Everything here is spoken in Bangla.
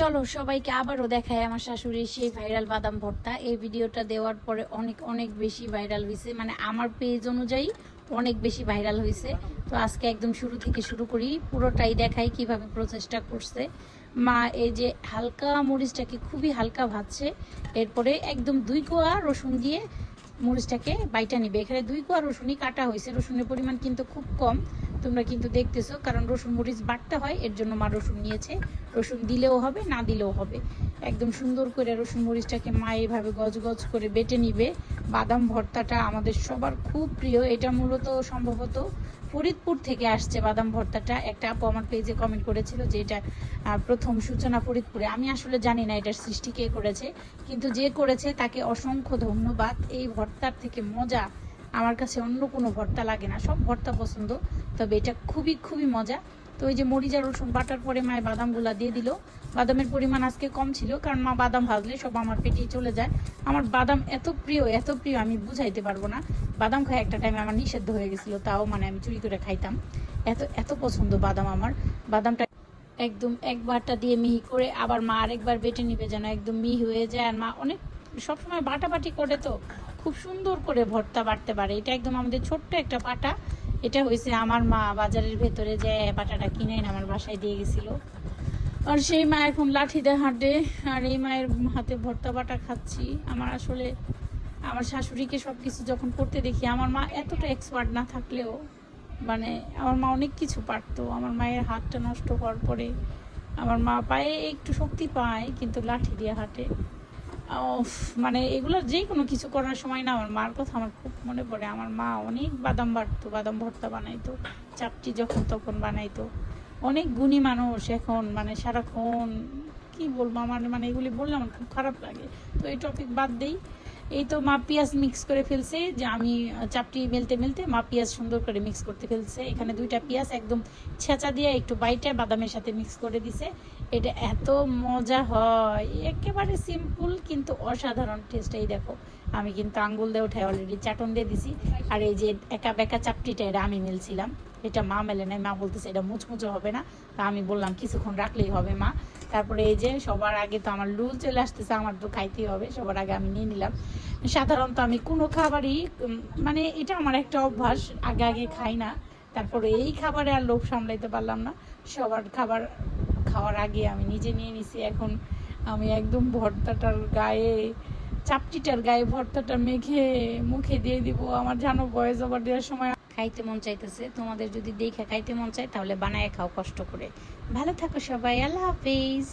চলো সবাইকে আবারও দেখায় আমার শাশুড়ির সেই ভাইরাল বাদাম ভর্তা। এই ভিডিওটা দেওয়ার পরে অনেক অনেক বেশি ভাইরাল হয়েছে, মানে আমার পেজ অনুযায়ী অনেক বেশি ভাইরাল হয়েছে। তো আজকে একদম শুরু থেকে শুরু করি, পুরোটাই দেখাই কিভাবে প্রচেষ্টা করছে মা। এই যে হালকা মরিচটাকে খুবই হালকা ভাজছে, এরপরে একদম 2 কোয়া রসুন দিয়ে মরিচটাকে বাইটা নিবে। এখানে 2 কোয়া রসুনই কাটা হয়েছে, রসুনের পরিমাণ কিন্তু খুব কম, তোমরা কিন্তু দেখতেছো, কারণ রসুন মরিচ বাটতে হয়, এর জন্য মা রসুন নিয়েছে। রসুন দিলেও হবে, না দিলেও হবে। একদম সুন্দর করে রসুন মরিচটাকে মা এইভাবে গজ গজ করে বেটে নিবে। বাদাম ভর্তাটা আমাদের সবার খুব প্রিয়, এটা মূলত সম্ভবত ফরিদপুর থেকে আসছে বাদাম ভর্তাটা। একটা আপু আমার পেজে কমেন্ট করেছিল যে এটা প্রথম সূচনা ফরিদপুরে। আমি আসলে জানি না এটার সৃষ্টি কে করেছে, কিন্তু যে করেছে তাকে অসংখ্য ধন্যবাদ। এই ভর্তার থেকে মজা আমার কাছে অন্য কোনো ভর্তা লাগে না, সব ভর্তা পছন্দ, তবে এটা খুবই খুবই মজা। তো ওই যে মরিচ আর রসুন বাটার পরে মায়ের বাদামগুলা দিয়ে দিল। বাদামের পরিমাণ আজকে কম ছিল, কারণ মা বাদাম ভাজলে সব আমার পেটেই চলে যায়। আমার বাদাম এত প্রিয় এত প্রিয়, আমি বুঝাইতে পারবো না। বাদাম খাই একটা টাইমে আমার নিষিদ্ধ হয়ে গেছিলো, তাও মানে আমি চুরি করে খাইতাম, এত এত পছন্দ বাদাম আমার। বাদামটা একদম একবারটা দিয়ে মিহি করে আবার মা আরেকবার বেটে নিবে যেন একদম মিহি হয়ে যায়। আর মা অনেক সবসময় বাটাবাটি করে, তো খুব সুন্দর করে ভর্তা বাটতে পারে। এটা একদম আমাদের ছোট্ট একটা পাটা, এটা হয়েছে আমার মা বাজারের ভেতরে যে পাটাটা কিনে এনে আমার বাসায় দিয়ে গেছিল। আর সেই মা এখন লাঠিতে হাঁটে, আর এই মায়ের হাতে ভর্তা বাটা খাচ্ছি। আমার আসলে আমার শাশুড়িকে সব কিছু যখন করতে দেখি, আমার মা এতটা এক্সপার্ট না থাকলেও মানে আমার মা অনেক কিছু পারতো। আমার মায়ের হাতটা নষ্ট হওয়ার পরে আমার মা পায়ে একটু শক্তি পায়, কিন্তু লাঠি দিয়ে হাঁটে। মানে এগুলো যে কোনো কিছু করার সময় না আমার মার কথা আমার খুব মনে পড়ে। আমার মা অনেক বাদাম বাটতো, বাদাম ভর্তা বানাইতো, চাপটি যখন তখন বানাইতো। অনেক গুণী মানুষ এখন, মানে সারাক্ষণ কি বলবো, আমার মানে এগুলি বললে আমার খুব খারাপ লাগে। তো এই টপিক বাদ দেই। এই তো মা পেঁয়াজ মিক্স করে ফেলছে, যে আমি চাপটি মেলতে মেলতে মা পেঁয়াজ সুন্দর করে মিক্স করতে ফেলছে। এখানে 2টা পেঁয়াজ একদম ছেঁচা দিয়ে একটু বাইটা বাদামের সাথে মিক্স করে দিছে। এটা এত মজা হয়, একেবারে সিম্পল কিন্তু অসাধারণ টেস্ট। এই দেখো আমি কিন্তু আঙ্গুল দিয়ে উঠাই অলরেডি চাটন দিয়ে দিছি। আর এই যে একা বেকা চাপটিটা এটা আমি মেলছিলাম, এটা মা মেলে নাই। মা বলতেছে এটা মুচমুচো হবে না, তা আমি বললাম কিছুক্ষণ রাখলেই হবে মা। তারপরে এই যে সবার আগে তো আমার লুল চলে আসতেছে, আমার তো খাইতেই হবে, সবার আগে আমি নিয়ে নিলাম। সাধারণত আমি কোনো খাবারই মানে এটা আমার একটা অভ্যাস, আগে আগে খাই না। তারপরে এই খাবারে আর লোভ সামলাইতে পারলাম না, সবার খাবার খাওয়ার আগে আমি নিজে নিয়ে নিছি। এখন আমি একদম ভর্তাটার গায়ে, চাপটিটার গায়ে ভর্তাটা মেখে মুখে দিয়ে দিব। আমার জানো ভয়েস ওভার দেওয়ার সময় খাইতে মন চাইতেছে, তোমাদের যদি দেখে খাইতে মন চায় তাহলে বানায় খাও কষ্ট করে। ভালো থাকো সবাই, আল্লাহ হাফিজ।